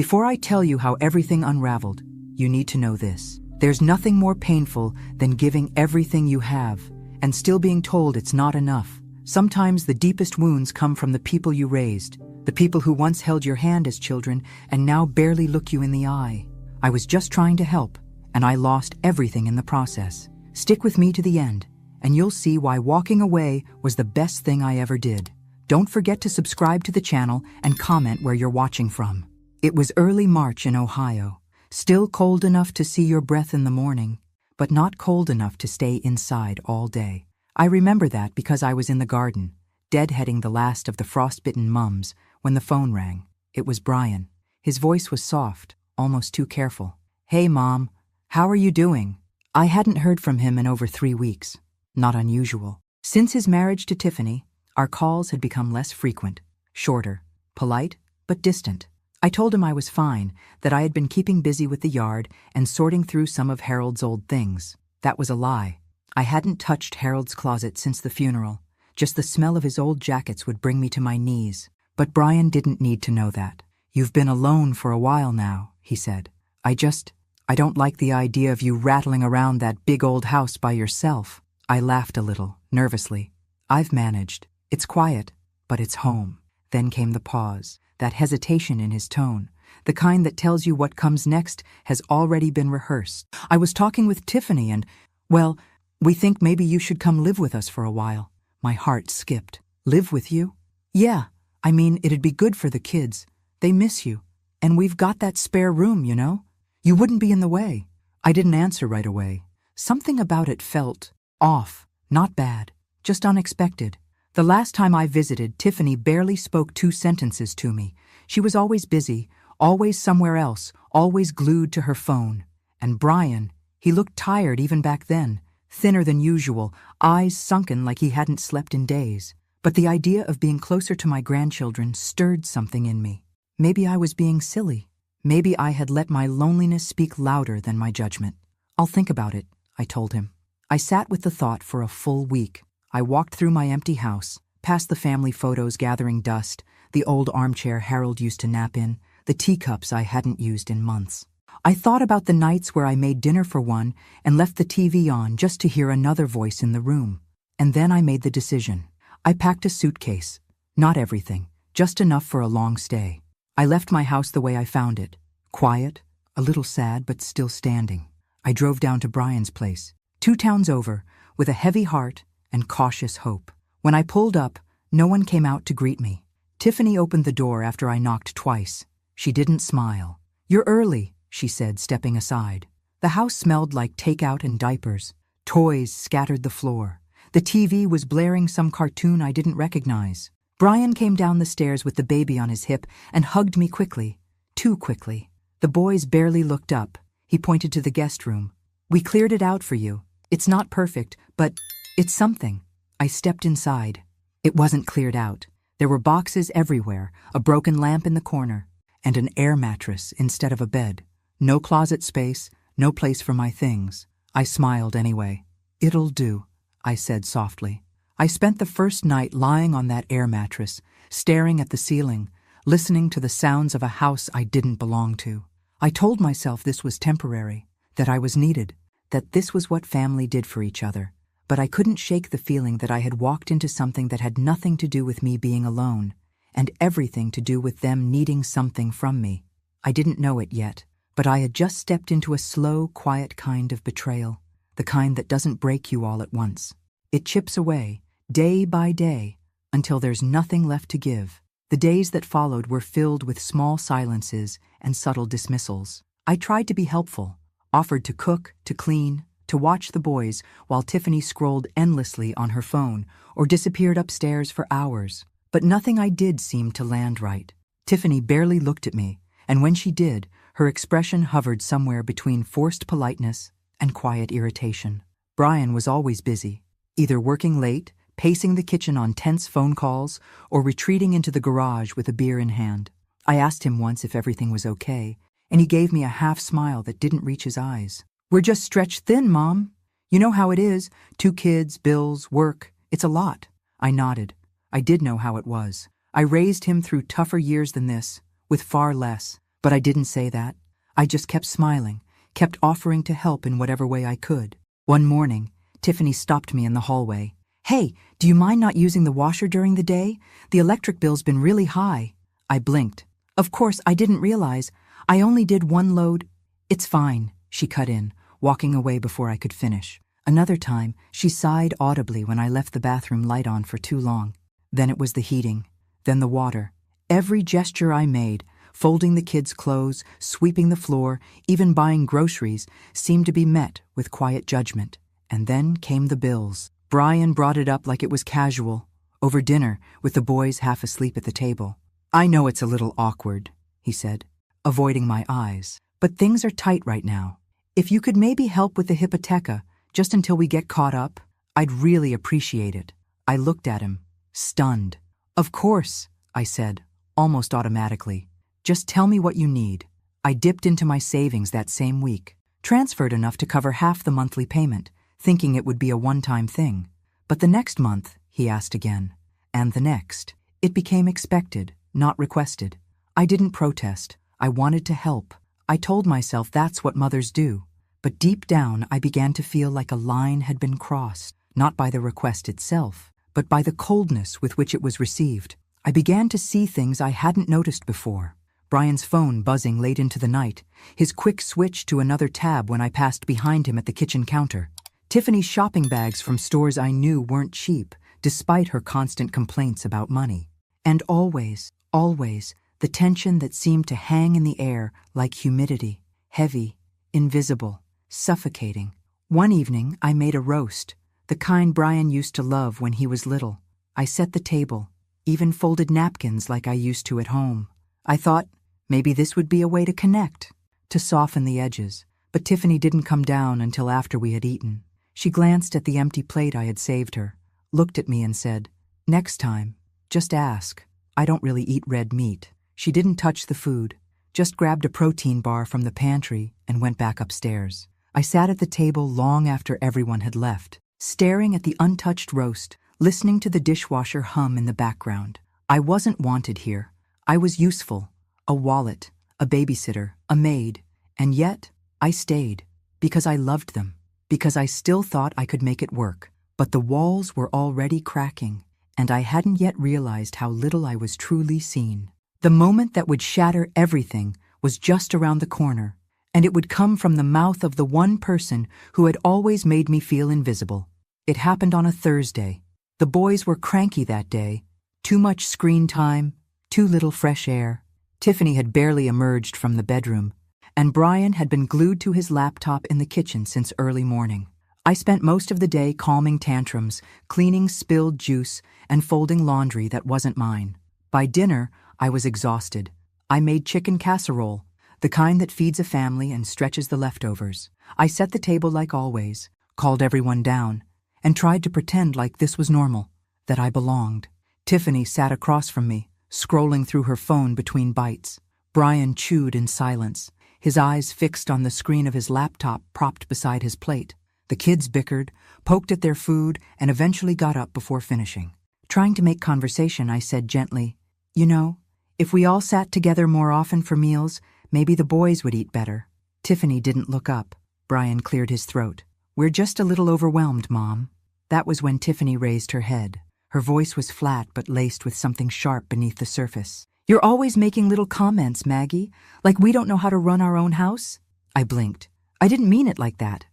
Before I tell you how everything unraveled, you need to know this. There's nothing more painful than giving everything you have and still being told it's not enough. Sometimes the deepest wounds come from the people you raised, the people who once held your hand as children and now barely look you in the eye. I was just trying to help, and I lost everything in the process. Stick with me to the end, and you'll see why walking away was the best thing I ever did. Don't forget to subscribe to the channel and comment where you're watching from. It was early March in Ohio, still cold enough to see your breath in the morning, but not cold enough to stay inside all day. I remember that because I was in the garden, deadheading the last of the frostbitten mums, when the phone rang. It was Brian. His voice was soft, almost too careful. "Hey, Mom, how are you doing?" I hadn't heard from him in over 3 weeks. Not unusual. Since his marriage to Tiffany, our calls had become less frequent, shorter, polite, but distant. I told him I was fine, that I had been keeping busy with the yard and sorting through some of Harold's old things. That was a lie. I hadn't touched Harold's closet since the funeral. Just the smell of his old jackets would bring me to my knees. But Brian didn't need to know that. "You've been alone for a while now," he said. I don't like the idea of you rattling around that big old house by yourself." I laughed a little, nervously. "I've managed. It's quiet, but it's home." Then came the pause, that hesitation in his tone, the kind that tells you what comes next has already been rehearsed. "I was talking with Tiffany and, well, we think maybe you should come live with us for a while." My heart skipped. "Live with you?" "Yeah, I mean, it'd be good for the kids. They miss you. And we've got that spare room, you know? You wouldn't be in the way." I didn't answer right away. Something about it felt off, not bad, just unexpected. The last time I visited, Tiffany barely spoke 2 sentences to me. She was always busy, always somewhere else, always glued to her phone. And Brian, he looked tired even back then, thinner than usual, eyes sunken like he hadn't slept in days. But the idea of being closer to my grandchildren stirred something in me. Maybe I was being silly. Maybe I had let my loneliness speak louder than my judgment. "I'll think about it," I told him. I sat with the thought for a full week. I walked through my empty house, past the family photos gathering dust, the old armchair Harold used to nap in, the teacups I hadn't used in months. I thought about the nights where I made dinner for one and left the TV on just to hear another voice in the room. And then I made the decision. I packed a suitcase. Not everything, just enough for a long stay. I left my house the way I found it. Quiet, a little sad, but still standing. I drove down to Brian's place, 2 towns over, with a heavy heart and cautious hope. When I pulled up, no one came out to greet me. Tiffany opened the door after I knocked twice. She didn't smile. "You're early," she said, stepping aside. The house smelled like takeout and diapers. Toys scattered the floor. The TV was blaring some cartoon I didn't recognize. Brian came down the stairs with the baby on his hip and hugged me quickly. Too quickly. The boys barely looked up. He pointed to the guest room. "We cleared it out for you. It's not perfect, but it's something." I stepped inside. It wasn't cleared out. There were boxes everywhere, a broken lamp in the corner, and an air mattress instead of a bed. No closet space, no place for my things. I smiled anyway. "It'll do," I said softly. I spent the first night lying on that air mattress, staring at the ceiling, listening to the sounds of a house I didn't belong to. I told myself this was temporary, that I was needed, that this was what family did for each other. But I couldn't shake the feeling that I had walked into something that had nothing to do with me being alone, and everything to do with them needing something from me. I didn't know it yet, but I had just stepped into a slow, quiet kind of betrayal, the kind that doesn't break you all at once. It chips away, day by day, until there's nothing left to give. The days that followed were filled with small silences and subtle dismissals. I tried to be helpful, offered to cook, to clean, to watch the boys while Tiffany scrolled endlessly on her phone or disappeared upstairs for hours. But nothing I did seemed to land right. Tiffany barely looked at me, and when she did, her expression hovered somewhere between forced politeness and quiet irritation. Brian was always busy, either working late, pacing the kitchen on tense phone calls, or retreating into the garage with a beer in hand. I asked him once if everything was okay, and he gave me a half smile that didn't reach his eyes. "We're just stretched thin, Mom. You know how it is. 2 kids, bills, work. It's a lot." I nodded. I did know how it was. I raised him through tougher years than this, with far less. But I didn't say that. I just kept smiling, kept offering to help in whatever way I could. One morning, Tiffany stopped me in the hallway. "Hey, do you mind not using the washer during the day? The electric bill's been really high." I blinked. Of course, I didn't realize. I only did one load. "It's fine," she cut in, walking away before I could finish. Another time, she sighed audibly when I left the bathroom light on for too long. Then it was the heating, then the water. Every gesture I made, folding the kids' clothes, sweeping the floor, even buying groceries, seemed to be met with quiet judgment. And then came the bills. Brian brought it up like it was casual, over dinner, with the boys half asleep at the table. "I know it's a little awkward," he said, avoiding my eyes, "but things are tight right now. If you could maybe help with the hypotheca, just until we get caught up, I'd really appreciate it." I looked at him, stunned. "Of course," I said, almost automatically. "Just tell me what you need." I dipped into my savings that same week, transferred enough to cover half the monthly payment, thinking it would be a one-time thing. But the next month, he asked again, and the next. It became expected, not requested. I didn't protest. I wanted to help. I told myself that's what mothers do. But deep down, I began to feel like a line had been crossed, not by the request itself, but by the coldness with which it was received. I began to see things I hadn't noticed before. Brian's phone buzzing late into the night, his quick switch to another tab when I passed behind him at the kitchen counter. Tiffany's shopping bags from stores I knew weren't cheap, despite her constant complaints about money. And always, the tension that seemed to hang in the air like humidity, heavy, invisible, suffocating. One evening, I made a roast, the kind Brian used to love when he was little. I set the table, even folded napkins like I used to at home. I thought maybe this would be a way to connect, to soften the edges. But Tiffany didn't come down until after we had eaten. She glanced at the empty plate I had saved her, looked at me and said, "Next time, just ask. I don't really eat red meat." She didn't touch the food, just grabbed a protein bar from the pantry and went back upstairs. I sat at the table long after everyone had left, staring at the untouched roast, listening to the dishwasher hum in the background. I wasn't wanted here. I was useful, a wallet, a babysitter, a maid, and yet I stayed because I loved them, because I still thought I could make it work. But the walls were already cracking, and I hadn't yet realized how little I was truly seen. The moment that would shatter everything was just around the corner, and it would come from the mouth of the one person who had always made me feel invisible. It happened on a Thursday. The boys were cranky that day. Too much screen time, too little fresh air. Tiffany had barely emerged from the bedroom, and Brian had been glued to his laptop in the kitchen since early morning. I spent most of the day calming tantrums, cleaning spilled juice, and folding laundry that wasn't mine. By dinner, I was exhausted. I made chicken casserole, the kind that feeds a family and stretches the leftovers. I set the table like always, called everyone down, and tried to pretend like this was normal, that I belonged. Tiffany sat across from me, scrolling through her phone between bites. Brian chewed in silence, his eyes fixed on the screen of his laptop propped beside his plate. The kids bickered, poked at their food, and eventually got up before finishing. Trying to make conversation, I said gently, "You know, if we all sat together more often for meals, maybe the boys would eat better." Tiffany didn't look up. Brian cleared his throat. "We're just a little overwhelmed, Mom." That was when Tiffany raised her head. Her voice was flat but laced with something sharp beneath the surface. "You're always making little comments, Maggie, like we don't know how to run our own house." I blinked. "I didn't mean it like that.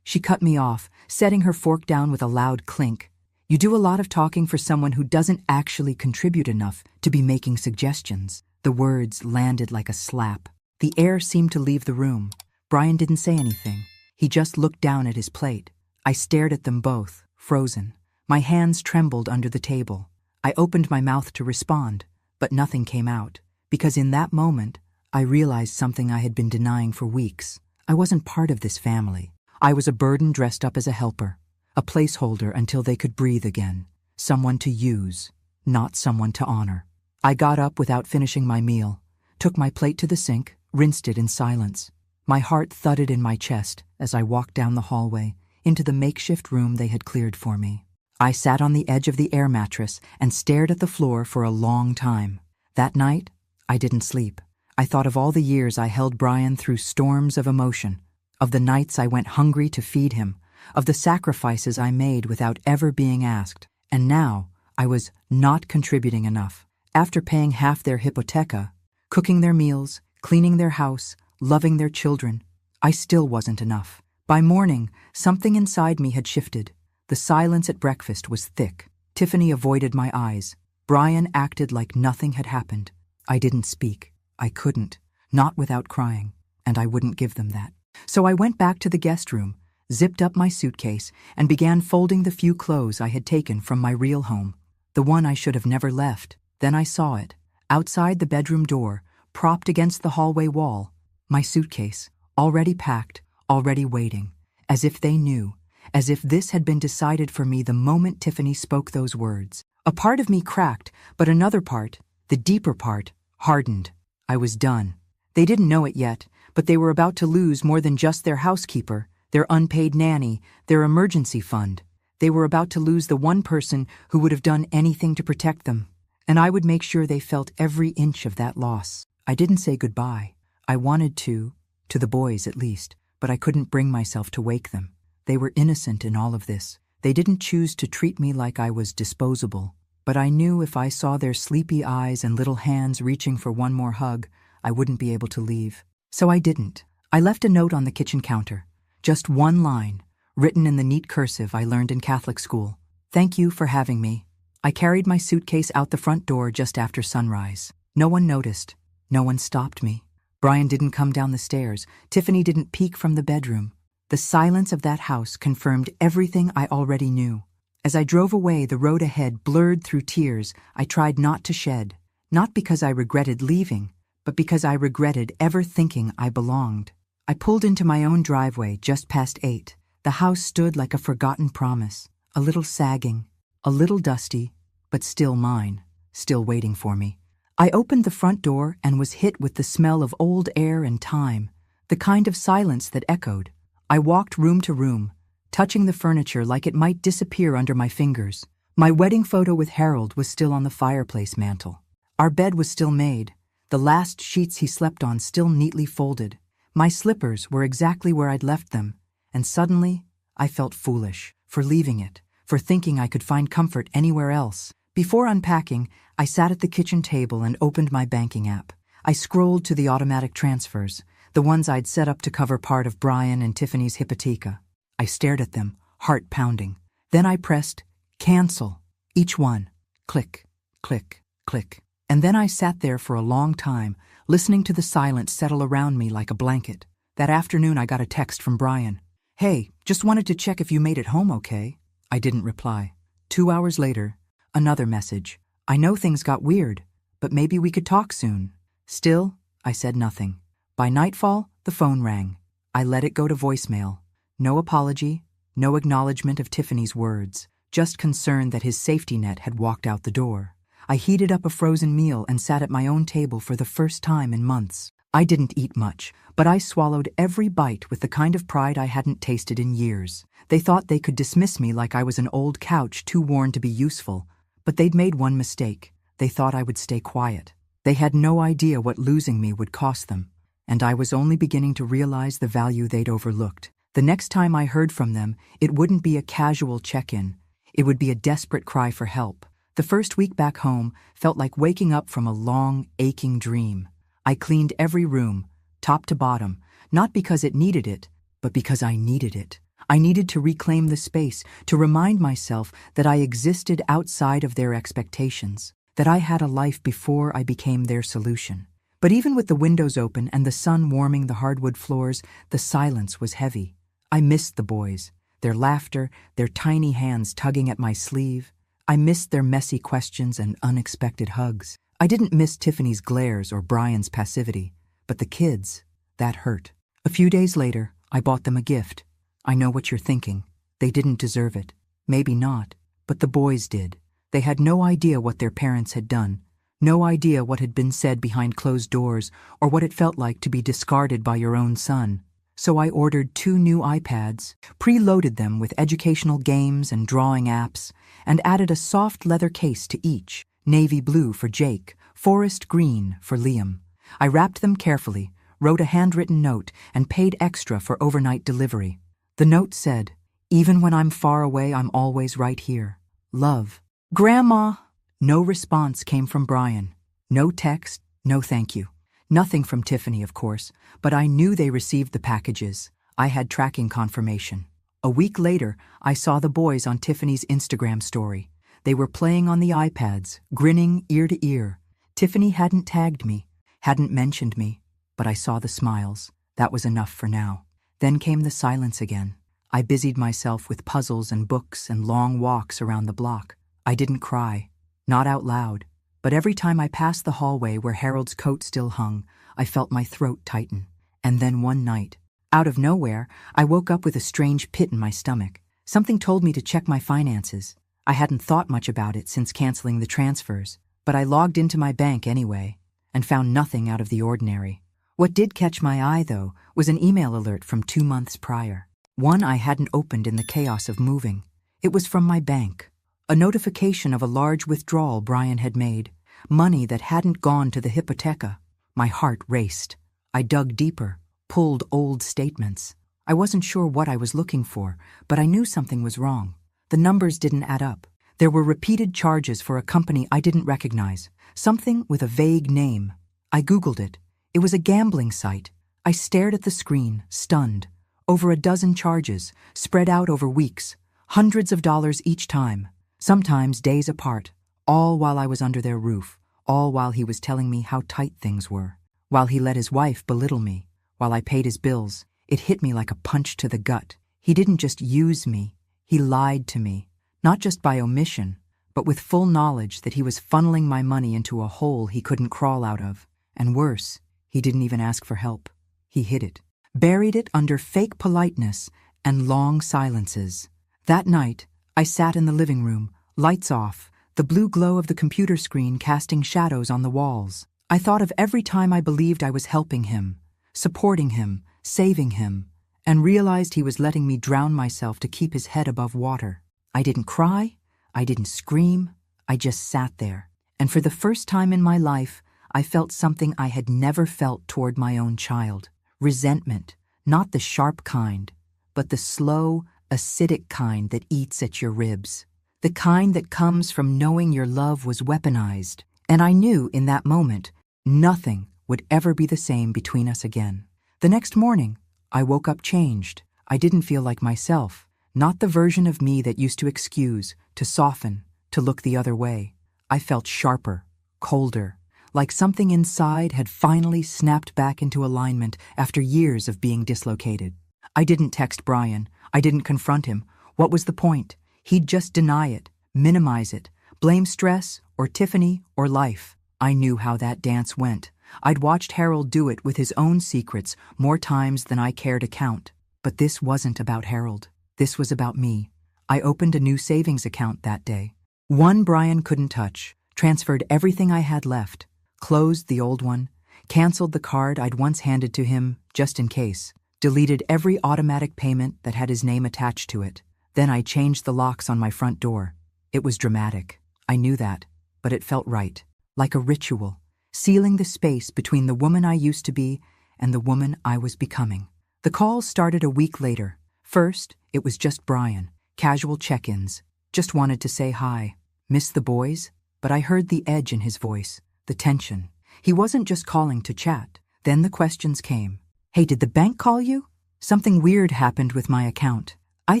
She cut me off, setting her fork down with a loud clink. "You do a lot of talking for someone who doesn't actually contribute enough to be making suggestions." The words landed like a slap. The air seemed to leave the room. Brian didn't say anything. He just looked down at his plate. I stared at them both, frozen. My hands trembled under the table. I opened my mouth to respond, but nothing came out, because in that moment, I realized something I had been denying for weeks. I wasn't part of this family. I was a burden dressed up as a helper, a placeholder until they could breathe again, someone to use, not someone to honor. I got up without finishing my meal, took my plate to the sink, rinsed it in silence. My heart thudded in my chest as I walked down the hallway into the makeshift room they had cleared for me. I sat on the edge of the air mattress and stared at the floor for a long time. That night, I didn't sleep. I thought of all the years I held Brian through storms of emotion, of the nights I went hungry to feed him, of the sacrifices I made without ever being asked. And now I was not contributing enough. After paying half their hypotheca, cooking their meals, cleaning their house, loving their children, I still wasn't enough. By morning, something inside me had shifted. The silence at breakfast was thick. Tiffany avoided my eyes. Brian acted like nothing had happened. I didn't speak. I couldn't, not without crying, and I wouldn't give them that. So I went back to the guest room, zipped up my suitcase, and began folding the few clothes I had taken from my real home, the one I should have never left. Then I saw it, outside the bedroom door, propped against the hallway wall, my suitcase, already packed, already waiting, as if they knew, as if this had been decided for me the moment Tiffany spoke those words. A part of me cracked, but another part, the deeper part, hardened. I was done. They didn't know it yet, but they were about to lose more than just their housekeeper, their unpaid nanny, their emergency fund. They were about to lose the one person who would have done anything to protect them, and I would make sure they felt every inch of that loss. I didn't say goodbye. I wanted to the boys at least, but I couldn't bring myself to wake them. They were innocent in all of this. They didn't choose to treat me like I was disposable, but I knew if I saw their sleepy eyes and little hands reaching for one more hug, I wouldn't be able to leave. So I didn't. I left a note on the kitchen counter. Just one line, written in the neat cursive I learned in Catholic school. Thank you for having me. I carried my suitcase out the front door just after sunrise. No one noticed. No one stopped me. Brian didn't come down the stairs. Tiffany didn't peek from the bedroom. The silence of that house confirmed everything I already knew. As I drove away, the road ahead blurred through tears I tried not to shed, not because I regretted leaving, but because I regretted ever thinking I belonged. I pulled into my own driveway just past 8. The house stood like a forgotten promise, a little sagging, a little dusty, but still mine, still waiting for me. I opened the front door and was hit with the smell of old air and time, the kind of silence that echoed. I walked room to room, touching the furniture like it might disappear under my fingers. My wedding photo with Harold was still on the fireplace mantel. Our bed was still made, the last sheets he slept on still neatly folded. My slippers were exactly where I'd left them, and suddenly I felt foolish for leaving it, for thinking I could find comfort anywhere else. Before unpacking, I sat at the kitchen table and opened my banking app. I scrolled to the automatic transfers, the ones I'd set up to cover part of Brian and Tiffany's hypotheca. I stared at them, heart pounding. Then I pressed cancel, each one. Click, click, click. And then I sat there for a long time, listening to the silence settle around me like a blanket. That afternoon I got a text from Brian. Hey, just wanted to check if you made it home okay. I didn't reply. 2 hours later, another message. I know things got weird, but maybe we could talk soon. Still, I said nothing. By nightfall, the phone rang. I let it go to voicemail. No apology, no acknowledgement of Tiffany's words, just concern that his safety net had walked out the door. I heated up a frozen meal and sat at my own table for the first time in months. I didn't eat much, but I swallowed every bite with the kind of pride I hadn't tasted in years. They thought they could dismiss me like I was an old couch too worn to be useful, but they'd made one mistake. They thought I would stay quiet. They had no idea what losing me would cost them, and I was only beginning to realize the value they'd overlooked. The next time I heard from them, it wouldn't be a casual check-in. It would be a desperate cry for help. The first week back home felt like waking up from a long, aching dream. I cleaned every room, top to bottom, not because it needed it, but because I needed it. I needed to reclaim the space, to remind myself that I existed outside of their expectations, that I had a life before I became their solution. But even with the windows open and the sun warming the hardwood floors, the silence was heavy. I missed the boys, their laughter, their tiny hands tugging at my sleeve. I missed their messy questions and unexpected hugs. I didn't miss Tiffany's glares or Brian's passivity, but the kids, that hurt. A few days later, I bought them a gift. I know what you're thinking. They didn't deserve it. Maybe not, but the boys did. They had no idea what their parents had done, no idea what had been said behind closed doors or what it felt like to be discarded by your own son. So I ordered 2 new iPads, preloaded them with educational games and drawing apps, and added a soft leather case to each, navy blue for Jake, forest green for Liam. I wrapped them carefully, wrote a handwritten note, and paid extra for overnight delivery. The note said, "Even when I'm far away, I'm always right here. Love." Grandma! No response came from Brian. No text, no thank you. Nothing from Tiffany, of course, but I knew they received the packages. I had tracking confirmation. A week later, I saw the boys on Tiffany's Instagram story. They were playing on the iPads, grinning ear to ear. Tiffany hadn't tagged me, hadn't mentioned me, but I saw the smiles. That was enough for now. Then came the silence again. I busied myself with puzzles and books and long walks around the block. I didn't cry, not out loud, but every time I passed the hallway where Harold's coat still hung, I felt my throat tighten. And then one night, out of nowhere, I woke up with a strange pit in my stomach. Something told me to check my finances. I hadn't thought much about it since canceling the transfers, but I logged into my bank anyway and found nothing out of the ordinary. What did catch my eye, though, was an email alert from 2 months prior. One I hadn't opened in the chaos of moving. It was from my bank. A notification of a large withdrawal Brian had made, money that hadn't gone to the hypotheca. My heart raced. I dug deeper, pulled old statements. I wasn't sure what I was looking for, but I knew something was wrong. The numbers didn't add up. There were repeated charges for a company I didn't recognize, something with a vague name. I Googled it. It was a gambling site. I stared at the screen, stunned. Over a dozen charges, spread out over weeks, hundreds of dollars each time, sometimes days apart, all while I was under their roof, all while he was telling me how tight things were, while he let his wife belittle me, while I paid his bills. It hit me like a punch to the gut. He didn't just use me, he lied to me, not just by omission, but with full knowledge that he was funneling my money into a hole he couldn't crawl out of. And worse, he didn't even ask for help. He hid it, buried it under fake politeness and long silences. That night, I sat in the living room, lights off, the blue glow of the computer screen casting shadows on the walls. I thought of every time I believed I was helping him, supporting him, saving him, and realized he was letting me drown myself to keep his head above water. I didn't cry, I didn't scream, I just sat there. And for the first time in my life, I felt something I had never felt toward my own child. Resentment, not the sharp kind, but the slow, acidic kind that eats at your ribs. The kind that comes from knowing your love was weaponized. And I knew in that moment, nothing would ever be the same between us again. The next morning, I woke up changed. I didn't feel like myself, not the version of me that used to excuse, to soften, to look the other way. I felt sharper, colder, like something inside had finally snapped back into alignment after years of being dislocated. I didn't text Brian. I didn't confront him. What was the point? He'd just deny it, minimize it, blame stress or Tiffany or life. I knew how that dance went. I'd watched Harold do it with his own secrets more times than I care to count. But this wasn't about Harold. This was about me. I opened a new savings account that day. One Brian couldn't touch, transferred everything I had left, closed the old one, canceled the card I'd once handed to him just in case, deleted every automatic payment that had his name attached to it. Then I changed the locks on my front door. It was dramatic. I knew that, but it felt right, like a ritual, sealing the space between the woman I used to be and the woman I was becoming. The calls started a week later. First, it was just Brian, casual check-ins, just wanted to say hi. Miss the boys? But I heard the edge in his voice, the tension. He wasn't just calling to chat. Then the questions came. Hey, did the bank call you? Something weird happened with my account. I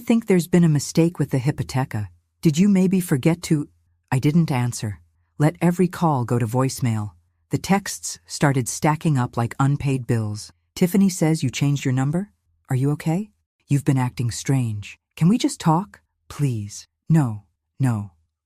think there's been a mistake with the hypotheca. Did you maybe forget to... I didn't answer. Let every call go to voicemail. The texts started stacking up like unpaid bills. Tiffany says you changed your number? Are you okay? You've been acting strange. Can we just talk? Please. No,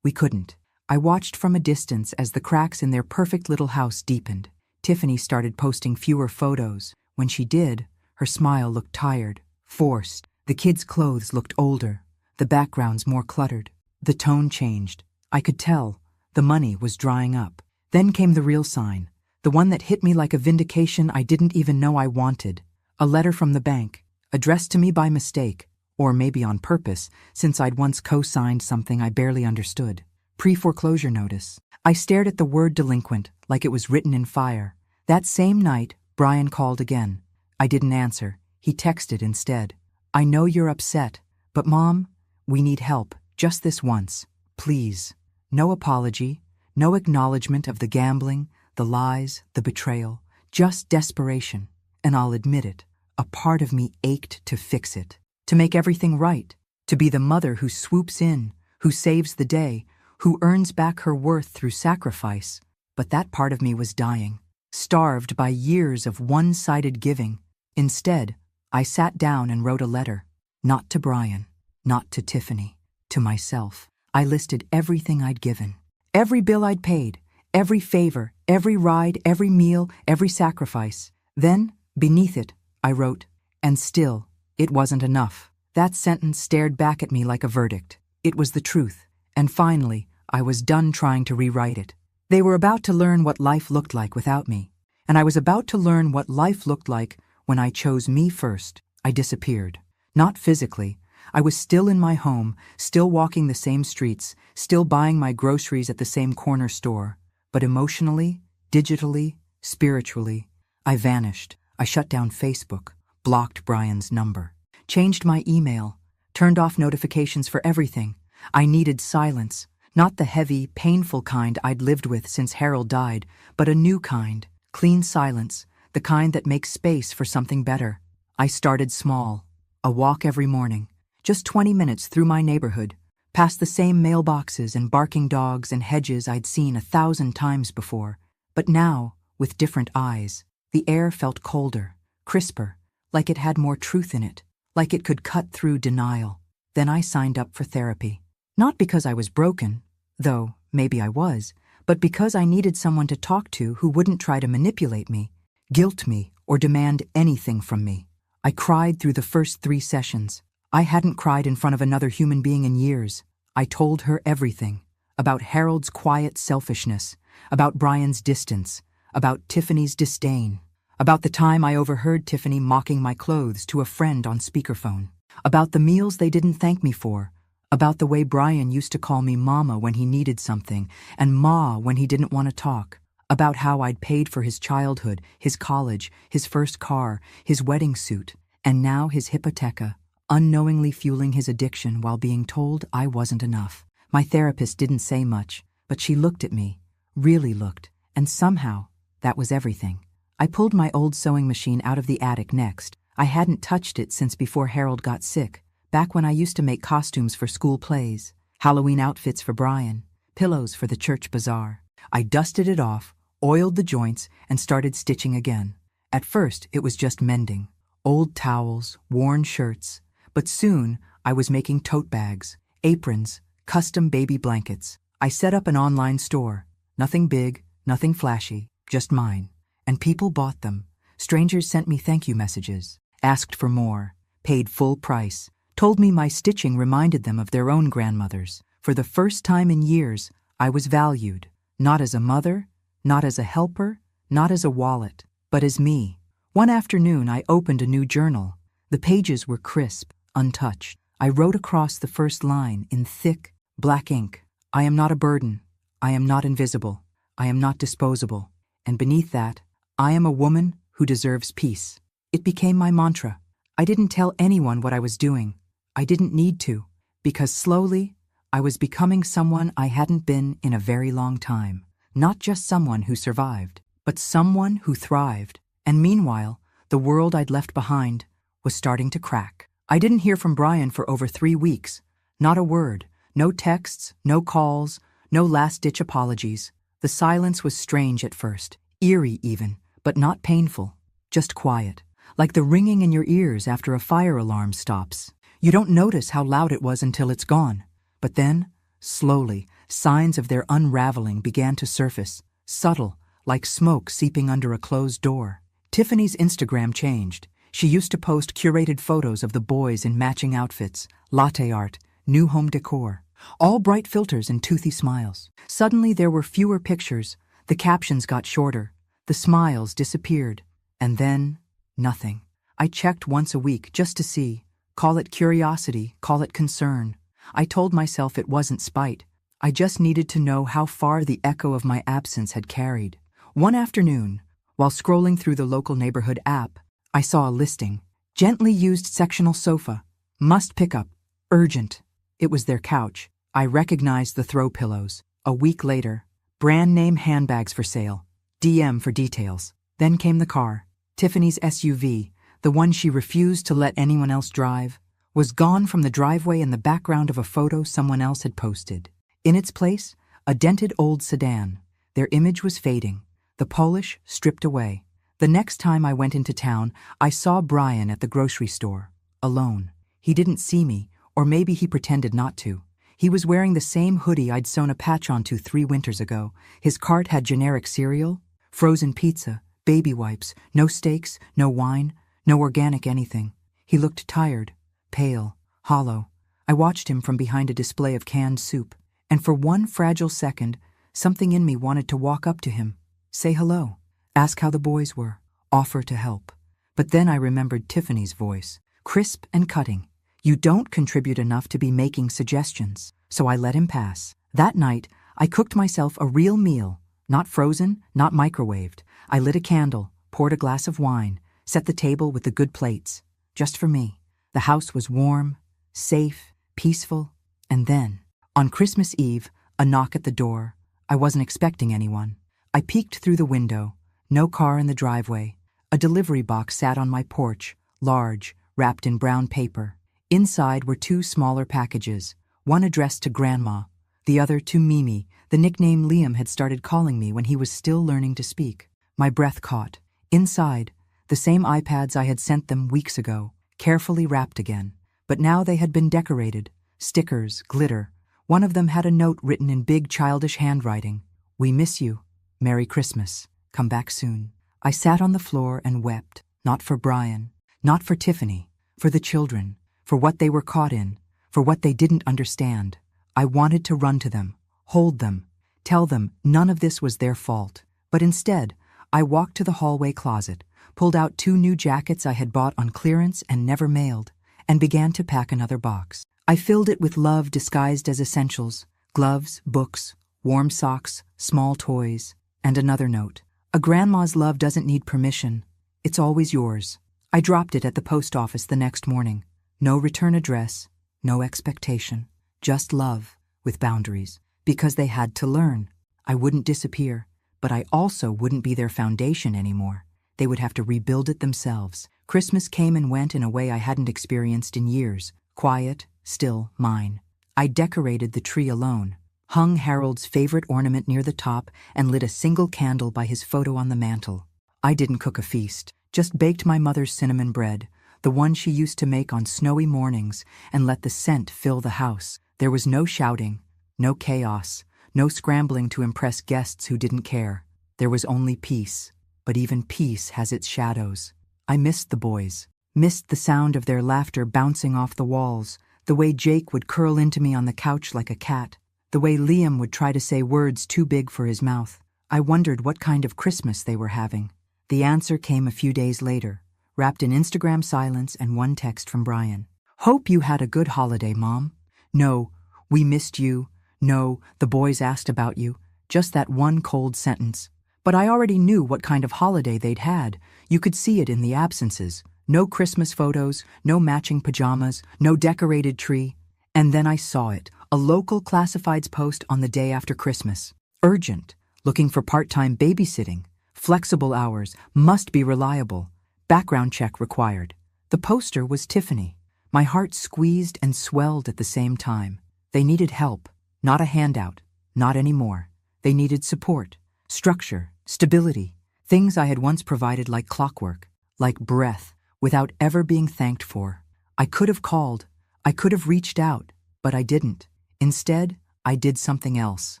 we couldn't. I watched from a distance as the cracks in their perfect little house deepened. Tiffany started posting fewer photos. When she did, her smile looked tired, forced. The kids' clothes looked older, the backgrounds more cluttered. The tone changed. I could tell. The money was drying up. Then came the real sign, the one that hit me like a vindication I didn't even know I wanted. A letter from the bank, addressed to me by mistake, or maybe on purpose, since I'd once co-signed something I barely understood. Pre-foreclosure notice. I stared at the word delinquent like it was written in fire. That same night, Brian called again. I didn't answer. He texted instead. I know you're upset, but Mom, we need help, just this once. Please. No apology, no acknowledgement of the gambling, the lies, the betrayal, just desperation. And I'll admit it, a part of me ached to fix it, to make everything right, to be the mother who swoops in, who saves the day, who earns back her worth through sacrifice. But that part of me was dying, starved by years of one-sided giving. Instead, I sat down and wrote a letter, not to Brian, not to Tiffany, to myself. I listed everything I'd given, every bill I'd paid, every favor, every ride, every meal, every sacrifice. Then, beneath it, I wrote, and still, it wasn't enough. That sentence stared back at me like a verdict. It was the truth, and finally, I was done trying to rewrite it. They were about to learn what life looked like without me, and I was about to learn what life looked like when I chose me first. I disappeared. Not physically. I was still in my home, still walking the same streets, still buying my groceries at the same corner store. But emotionally, digitally, spiritually, I vanished. I shut down Facebook, blocked Brian's number, changed my email, turned off notifications for everything. I needed silence, not the heavy, painful kind I'd lived with since Harold died, but a new kind, clean silence, the kind that makes space for something better. I started small, a walk every morning, just 20 minutes through my neighborhood, past the same mailboxes and barking dogs and hedges I'd seen 1,000 times before. But now, with different eyes, the air felt colder, crisper, like it had more truth in it, like it could cut through denial. Then I signed up for therapy. Not because I was broken, though maybe I was, but because I needed someone to talk to who wouldn't try to manipulate me, guilt me, or demand anything from me. I cried through the first 3 sessions. I hadn't cried in front of another human being in years. I told her everything. About Harold's quiet selfishness, about Brian's distance, about Tiffany's disdain, about the time I overheard Tiffany mocking my clothes to a friend on speakerphone, about the meals they didn't thank me for, about the way Brian used to call me Mama when he needed something, and Ma when he didn't want to talk, about how I'd paid for his childhood, his college, his first car, his wedding suit, and now his hypotheca, unknowingly fueling his addiction while being told I wasn't enough. My therapist didn't say much, but she looked at me, really looked, and somehow, that was everything. I pulled my old sewing machine out of the attic next. I hadn't touched it since before Harold got sick, back when I used to make costumes for school plays, Halloween outfits for Brian, pillows for the church bazaar. I dusted it off, oiled the joints, and started stitching again. At first, it was just mending. Old towels, worn shirts. But soon, I was making tote bags, aprons, custom baby blankets. I set up an online store. Nothing big, nothing flashy, just mine. And people bought them. Strangers sent me thank you messages, asked for more, paid full price, told me my stitching reminded them of their own grandmothers. For the first time in years, I was valued, not as a mother, not as a helper, not as a wallet, but as me. One afternoon, I opened a new journal. The pages were crisp, untouched. I wrote across the first line in thick, black ink. I am not a burden. I am not invisible. I am not disposable. And beneath that, I am a woman who deserves peace. It became my mantra. I didn't tell anyone what I was doing. I didn't need to, because slowly, I was becoming someone I hadn't been in a very long time. Not just someone who survived, but someone who thrived. And meanwhile, the world I'd left behind was starting to crack. I didn't hear from Brian for over 3 weeks. Not a word, no texts, no calls, no last-ditch apologies. The silence was strange at first, eerie even, but not painful, just quiet, like the ringing in your ears after a fire alarm stops. You don't notice how loud it was until it's gone. But then, slowly, signs of their unraveling began to surface, subtle, like smoke seeping under a closed door. Tiffany's Instagram changed. She used to post curated photos of the boys in matching outfits, latte art, new home decor, all bright filters and toothy smiles. Suddenly there were fewer pictures, the captions got shorter, the smiles disappeared, and then, nothing. I checked once a week just to see, call it curiosity, call it concern. I told myself it wasn't spite. I just needed to know how far the echo of my absence had carried. One afternoon, While scrolling through the local neighborhood app, I saw a listing. Gently used sectional sofa. Must pick up. Urgent. It was their couch. I recognized the throw pillows. A week later, brand name handbags for sale. DM for details. Then came the car. Tiffany's SUV, the one she refused to let anyone else drive, was gone from the driveway in the background of a photo someone else had posted. In its place, a dented old sedan. Their image was fading, the polish stripped away. The next time I went into town, I saw Brian at the grocery store, alone. He didn't see me, or maybe he pretended not to. He was wearing the same hoodie I'd sewn a patch onto 3 winters ago. His cart had generic cereal, frozen pizza, baby wipes, no steaks, no wine, no organic anything. He looked tired, pale, hollow. I watched him from behind a display of canned soup, and for one fragile second, something in me wanted to walk up to him, say hello, ask how the boys were, offer to help. But then I remembered Tiffany's voice, crisp and cutting. You don't contribute enough to be making suggestions. So I let him pass. That night, I cooked myself a real meal, not frozen, not microwaved. I lit a candle, poured a glass of wine, set the table with the good plates, just for me. The house was warm, safe, peaceful, and then, on Christmas Eve, a knock at the door. I wasn't expecting anyone. I peeked through the window, no car in the driveway. A delivery box sat on my porch, large, wrapped in brown paper. Inside were 2 smaller packages, one addressed to Grandma, the other to Mimi, the nickname Liam had started calling me when he was still learning to speak. My breath caught. Inside, the same iPads I had sent them weeks ago, carefully wrapped again. But now they had been decorated. Stickers, glitter. One of them had a note written in big childish handwriting. We miss you. Merry Christmas. Come back soon. I sat on the floor and wept, not for Brian, not for Tiffany, for the children, for what they were caught in, for what they didn't understand. I wanted to run to them, hold them, tell them none of this was their fault. But instead, I walked to the hallway closet, pulled out 2 new jackets I had bought on clearance and never mailed, and began to pack another box. I filled it with love disguised as essentials, gloves, books, warm socks, small toys, and another note. A grandma's love doesn't need permission. It's always yours. I dropped it at the post office the next morning. No return address, no expectation, just love with boundaries. Because they had to learn. I wouldn't disappear, but I also wouldn't be their foundation anymore. They would have to rebuild it themselves. Christmas came and went in a way I hadn't experienced in years. Quiet, still, mine. I decorated the tree alone, hung Harold's favorite ornament near the top, and lit a single candle by his photo on the mantel. I didn't cook a feast, just baked my mother's cinnamon bread, the one she used to make on snowy mornings, and let the scent fill the house. There was no shouting, no chaos, no scrambling to impress guests who didn't care. There was only peace, but even peace has its shadows. I missed the boys, missed the sound of their laughter bouncing off the walls, the way Jake would curl into me on the couch like a cat, the way Liam would try to say words too big for his mouth. I wondered what kind of Christmas they were having. The answer came a few days later, wrapped in Instagram silence and one text from Brian. Hope you had a good holiday, Mom. No, we missed you. No, the boys asked about you. Just that one cold sentence. But I already knew what kind of holiday they'd had. You could see it in the absences. No Christmas photos, no matching pajamas, no decorated tree. And then I saw it, a local classifieds post on the day after Christmas. Urgent, looking for part-time babysitting. Flexible hours, must be reliable. Background check required. The poster was Tiffany. My heart squeezed and swelled at the same time. They needed help, not a handout, not anymore. They needed support, structure, stability, things I had once provided like clockwork, like breath, without ever being thanked for. I could have called, I could have reached out, but I didn't. Instead, I did something else.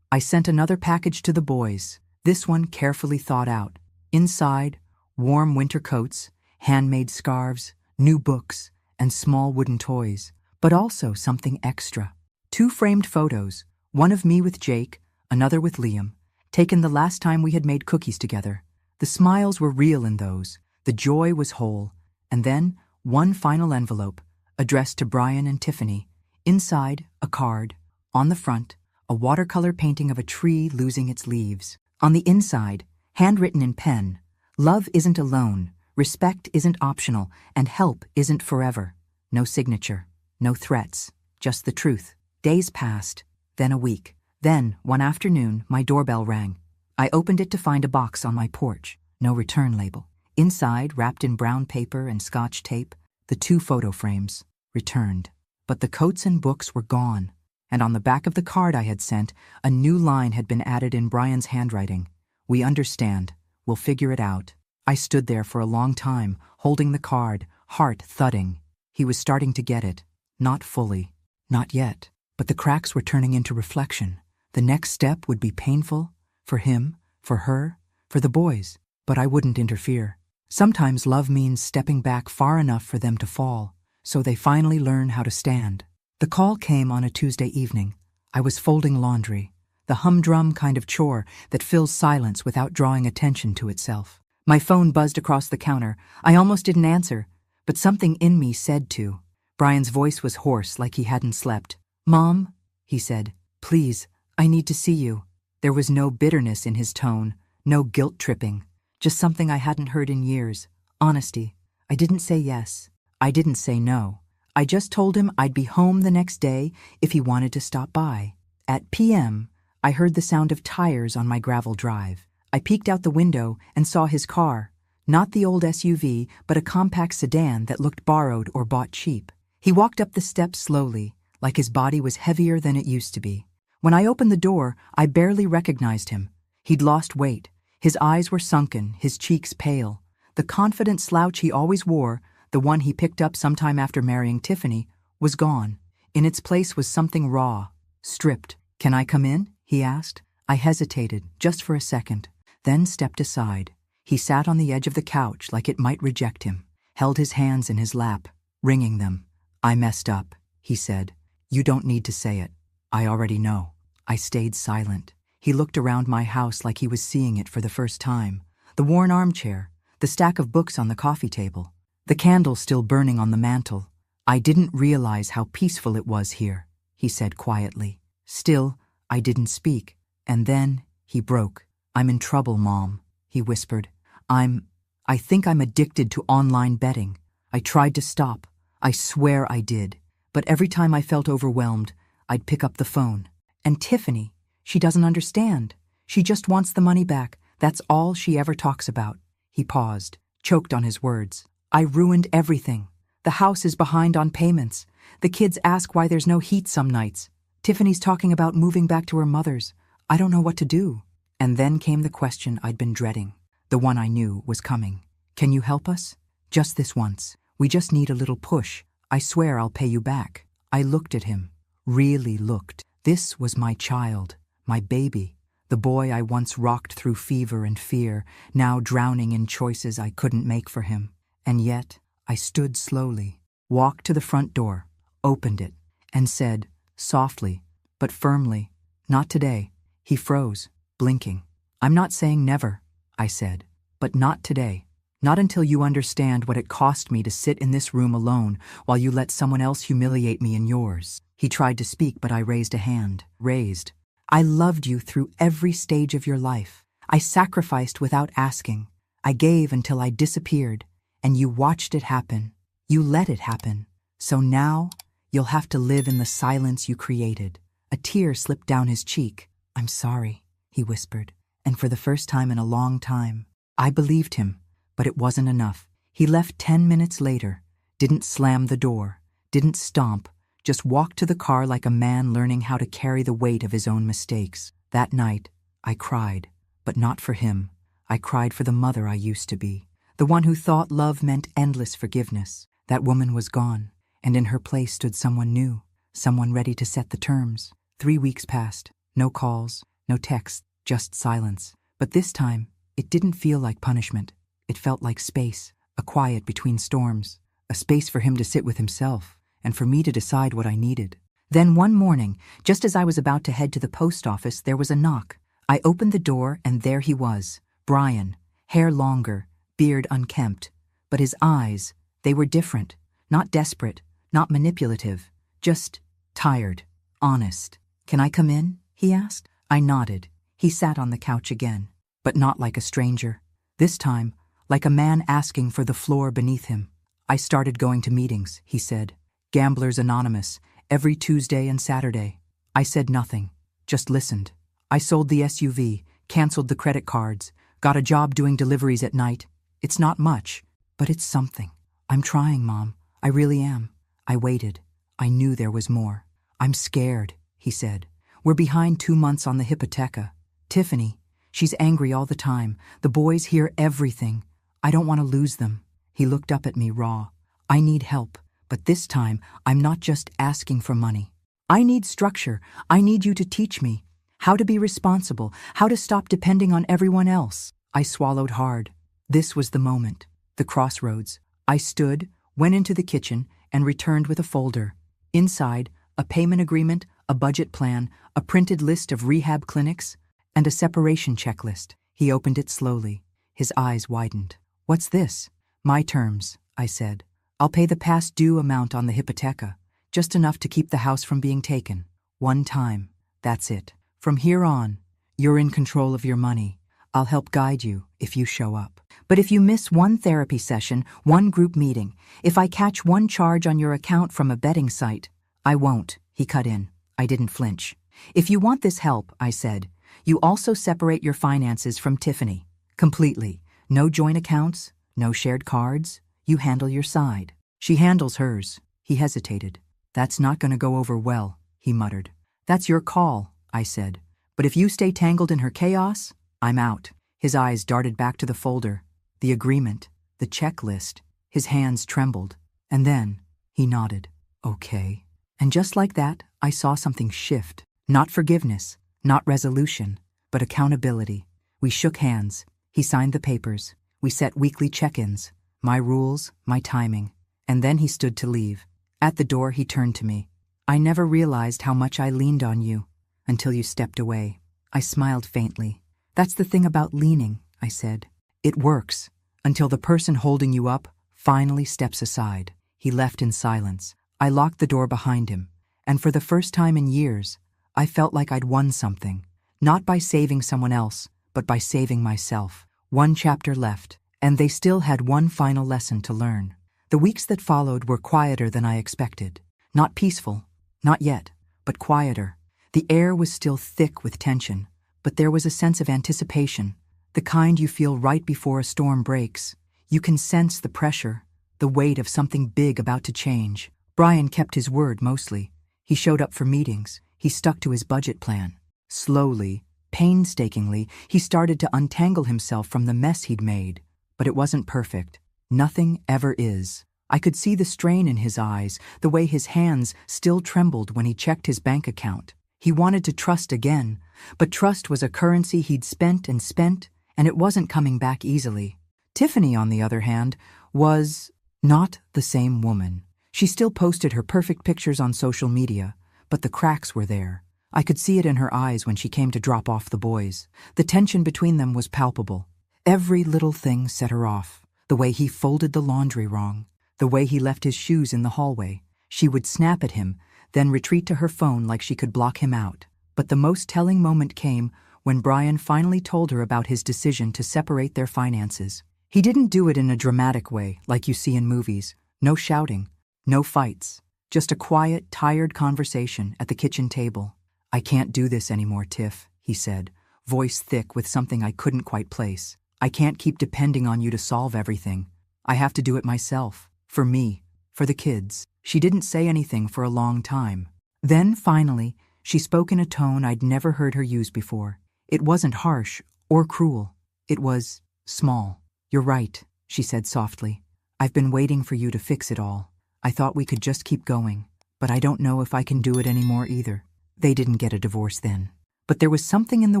I sent another package to the boys, this one carefully thought out. Inside, warm winter coats, handmade scarves, new books, and small wooden toys, but also something extra. 2 framed photos, one of me with Jake, another with Liam, taken the last time we had made cookies together. The smiles were real in those, the joy was whole, and then one final envelope, addressed to Brian and Tiffany. Inside, a card. On the front, a watercolor painting of a tree losing its leaves. On the inside, handwritten in pen, Love isn't alone, respect isn't optional, and help isn't forever. No signature, no threats, just the truth. Days passed, then a week. Then, one afternoon, my doorbell rang. I opened it to find a box on my porch. No return label. Inside, wrapped in brown paper and Scotch tape, the 2 photo frames. Returned. But the coats and books were gone. And on the back of the card I had sent, a new line had been added in Brian's handwriting. "We understand. We'll figure it out." I stood there for a long time, holding the card, heart thudding. He was starting to get it. Not fully. Not yet. But the cracks were turning into reflection. The next step would be painful. For him, for her, for the boys. But I wouldn't interfere. Sometimes love means stepping back far enough for them to fall, so they finally learn how to stand. The call came on a Tuesday evening. I was folding laundry, the humdrum kind of chore that fills silence without drawing attention to itself. My phone buzzed across the counter. I almost didn't answer, but something in me said to. Brian's voice was hoarse, like he hadn't slept. "Mom," he said, "please, I need to see you." There was no bitterness in his tone, no guilt-tripping, just something I hadn't heard in years. Honesty. I didn't say yes. I didn't say no. I just told him I'd be home the next day if he wanted to stop by. At p.m., I heard the sound of tires on my gravel drive. I peeked out the window and saw his car. Not the old SUV, but a compact sedan that looked borrowed or bought cheap. He walked up the steps slowly, like his body was heavier than it used to be. When I opened the door, I barely recognized him. He'd lost weight. His eyes were sunken, his cheeks pale. The confident slouch he always wore, the one he picked up sometime after marrying Tiffany, was gone. In its place was something raw, stripped. "Can I come in?" he asked. I hesitated, just for a second, then stepped aside. He sat on the edge of the couch like it might reject him, held his hands in his lap, wringing them. "I messed up," he said. "You don't need to say it. I already know." I stayed silent. He looked around my house like he was seeing it for the first time. The worn armchair, the stack of books on the coffee table, the candle still burning on the mantel. "I didn't realize how peaceful it was here," he said quietly. Still, I didn't speak. And then he broke. "I'm in trouble, Mom," he whispered. I think I'm addicted to online betting. I tried to stop. I swear I did. But every time I felt overwhelmed, I'd pick up the phone. And Tiffany, she doesn't understand. She just wants the money back. That's all she ever talks about." He paused, choked on his words. "I ruined everything. The house is behind on payments. The kids ask why there's no heat some nights. Tiffany's talking about moving back to her mother's. I don't know what to do." And then came the question I'd been dreading, the one I knew was coming. "Can you help us? Just this once. We just need a little push. I swear I'll pay you back." I looked at him, really looked. This was my child, my baby, the boy I once rocked through fever and fear, now drowning in choices I couldn't make for him. And yet, I stood slowly, walked to the front door, opened it, and said, softly, but firmly, "Not today." He froze, blinking. "I'm not saying never," I said, "but not today. Not until you understand what it cost me to sit in this room alone while you let someone else humiliate me in yours." He tried to speak, but I raised a hand. Raised. "I loved you through every stage of your life. I sacrificed without asking. I gave until I disappeared, and you watched it happen. You let it happen. So now, you'll have to live in the silence you created." A tear slipped down his cheek. "I'm sorry," he whispered, and for the first time in a long time, I believed him, but it wasn't enough. He left 10 minutes later, didn't slam the door, didn't stomp, just walked to the car like a man learning how to carry the weight of his own mistakes. That night, I cried, but not for him. I cried for the mother I used to be, the one who thought love meant endless forgiveness. That woman was gone, and in her place stood someone new, someone ready to set the terms. 3 weeks passed, no calls, no texts, just silence. But this time, it didn't feel like punishment. It felt like space, a quiet between storms, a space for him to sit with himself, and for me to decide what I needed. Then one morning, just as I was about to head to the post office, there was a knock. I opened the door, and there he was, Brian, hair longer, beard unkempt. But his eyes, they were different, not desperate, not manipulative, just tired, honest. "Can I come in?" he asked. I nodded. He sat on the couch again, but not like a stranger. This time, like a man asking for the floor beneath him. I started going to meetings, he said. Gamblers Anonymous, every Tuesday and Saturday. I said nothing, just listened. I sold the SUV, canceled the credit cards, got a job doing deliveries at night. It's not much, but it's something. I'm trying, Mom. I really am. I waited. I knew there was more. I'm scared, he said. We're behind 2 months on the hypotheca. Tiffany, she's angry all the time. The boys hear everything. I don't want to lose them. He looked up at me raw. I need help, but this time I'm not just asking for money. I need structure. I need you to teach me how to be responsible, how to stop depending on everyone else. I swallowed hard. This was the moment, the crossroads. I stood, went into the kitchen, and returned with a folder. Inside, a payment agreement, a budget plan, a printed list of rehab clinics, and a separation checklist. He opened it slowly. His eyes widened. What's this? My terms, I said. I'll pay the past due amount on the hypotheca, just enough to keep the house from being taken. One time. That's it. From here on, you're in control of your money. I'll help guide you if you show up. But if you miss one therapy session, one group meeting, if I catch one charge on your account from a betting site, I won't, he cut in. I didn't flinch. If you want this help, I said, you also separate your finances from Tiffany. Completely. No joint accounts, no shared cards. You handle your side. She handles hers. He hesitated. That's not going to go over well, he muttered. That's your call, I said. But if you stay tangled in her chaos, I'm out. His eyes darted back to the folder, the agreement, the checklist. His hands trembled. And then he nodded. Okay. And just like that, I saw something shift. Not forgiveness, not resolution, but accountability. We shook hands. He signed the papers. We set weekly check-ins. My rules, my timing. And then he stood to leave. At the door, he turned to me. I never realized how much I leaned on you until you stepped away. I smiled faintly. That's the thing about leaning, I said. It works until the person holding you up finally steps aside. He left in silence. I locked the door behind him, and for the first time in years, I felt like I'd won something, not by saving someone else, but by saving myself. One chapter left, and they still had one final lesson to learn. The weeks that followed were quieter than I expected. Not peaceful, not yet, but quieter. The air was still thick with tension, but there was a sense of anticipation, the kind you feel right before a storm breaks. You can sense the pressure, the weight of something big about to change. Brian kept his word mostly. He showed up for meetings. He stuck to his budget plan. Slowly, painstakingly, he started to untangle himself from the mess he'd made. But it wasn't perfect. Nothing ever is. I could see the strain in his eyes, the way his hands still trembled when he checked his bank account. He wanted to trust again, but trust was a currency he'd spent, and it wasn't coming back easily. Tiffany, on the other hand, was not the same woman. She still posted her perfect pictures on social media, but the cracks were there. I could see it in her eyes when she came to drop off the boys. The tension between them was palpable. Every little thing set her off. The way he folded the laundry wrong, the way he left his shoes in the hallway. She would snap at him, then retreat to her phone like she could block him out. But the most telling moment came when Brian finally told her about his decision to separate their finances. He didn't do it in a dramatic way like you see in movies. No shouting, no fights, just a quiet, tired conversation at the kitchen table. I can't do this anymore, Tiff, he said, voice thick with something I couldn't quite place. I can't keep depending on you to solve everything. I have to do it myself. For me. For the kids. She didn't say anything for a long time. Then, finally, she spoke in a tone I'd never heard her use before. It wasn't harsh or cruel. It was small. You're right, she said softly. I've been waiting for you to fix it all. I thought we could just keep going, but I don't know if I can do it anymore either. They didn't get a divorce then. But there was something in the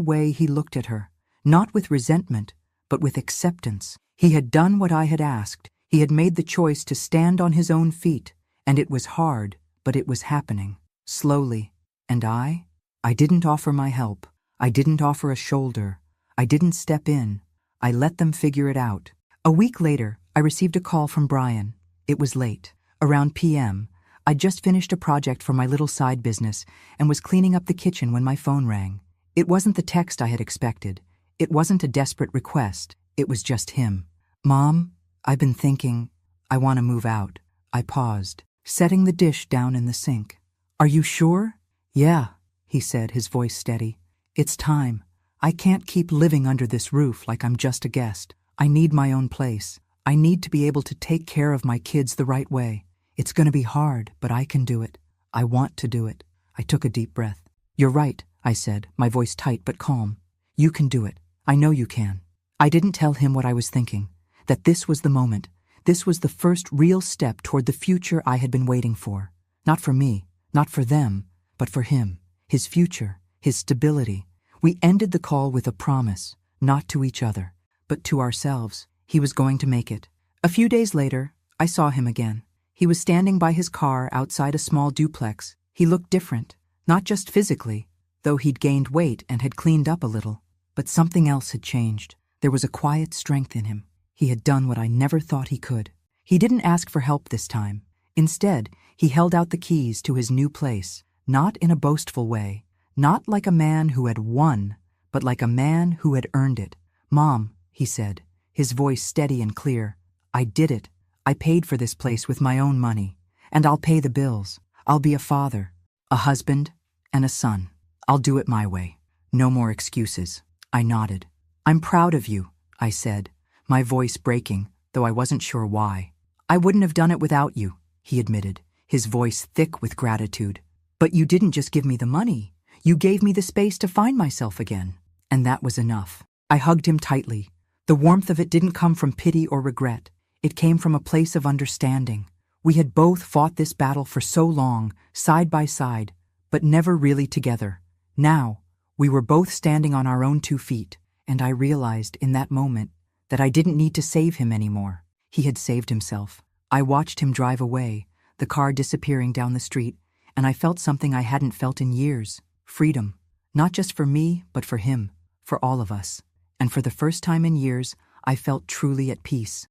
way he looked at her, not with resentment, but with acceptance. He had done what I had asked. He had made the choice to stand on his own feet, and it was hard, but it was happening, slowly. And I didn't offer my help. I didn't offer a shoulder. I didn't step in. I let them figure it out. A week later, I received a call from Brian. It was late. Around p.m., I'd just finished a project for my little side business and was cleaning up the kitchen when my phone rang. It wasn't the text I had expected. It wasn't a desperate request. It was just him. Mom, I've been thinking, I want to move out. I paused, setting the dish down in the sink. Are you sure? Yeah, he said, his voice steady. It's time. I can't keep living under this roof like I'm just a guest. I need my own place. I need to be able to take care of my kids the right way. It's going to be hard, but I can do it. I want to do it. I took a deep breath. You're right, I said, my voice tight but calm. You can do it. I know you can. I didn't tell him what I was thinking, that this was the moment. This was the first real step toward the future I had been waiting for. Not for me, not for them, but for him, his future, his stability. We ended the call with a promise, not to each other, but to ourselves. He was going to make it. A few days later, I saw him again. He was standing by his car outside a small duplex. He looked different, not just physically, though he'd gained weight and had cleaned up a little, but something else had changed. There was a quiet strength in him. He had done what I never thought he could. He didn't ask for help this time. Instead, he held out the keys to his new place, not in a boastful way, not like a man who had won, but like a man who had earned it. Mom, he said, his voice steady and clear, I did it. I paid for this place with my own money, and I'll pay the bills. I'll be a father, a husband, and a son. I'll do it my way. No more excuses. I nodded. I'm proud of you, I said, my voice breaking, though I wasn't sure why. I wouldn't have done it without you, he admitted, his voice thick with gratitude. But you didn't just give me the money. You gave me the space to find myself again. And that was enough. I hugged him tightly. The warmth of it didn't come from pity or regret. It came from a place of understanding. We had both fought this battle for so long, side by side, but never really together. Now, we were both standing on our own 2 feet, and I realized in that moment that I didn't need to save him anymore. He had saved himself. I watched him drive away, the car disappearing down the street, and I felt something I hadn't felt in years. Freedom. Not just for me, but for him, for all of us. And for the first time in years, I felt truly at peace.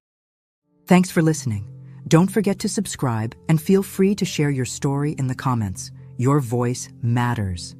Thanks for listening. Don't forget to subscribe and feel free to share your story in the comments. Your voice matters.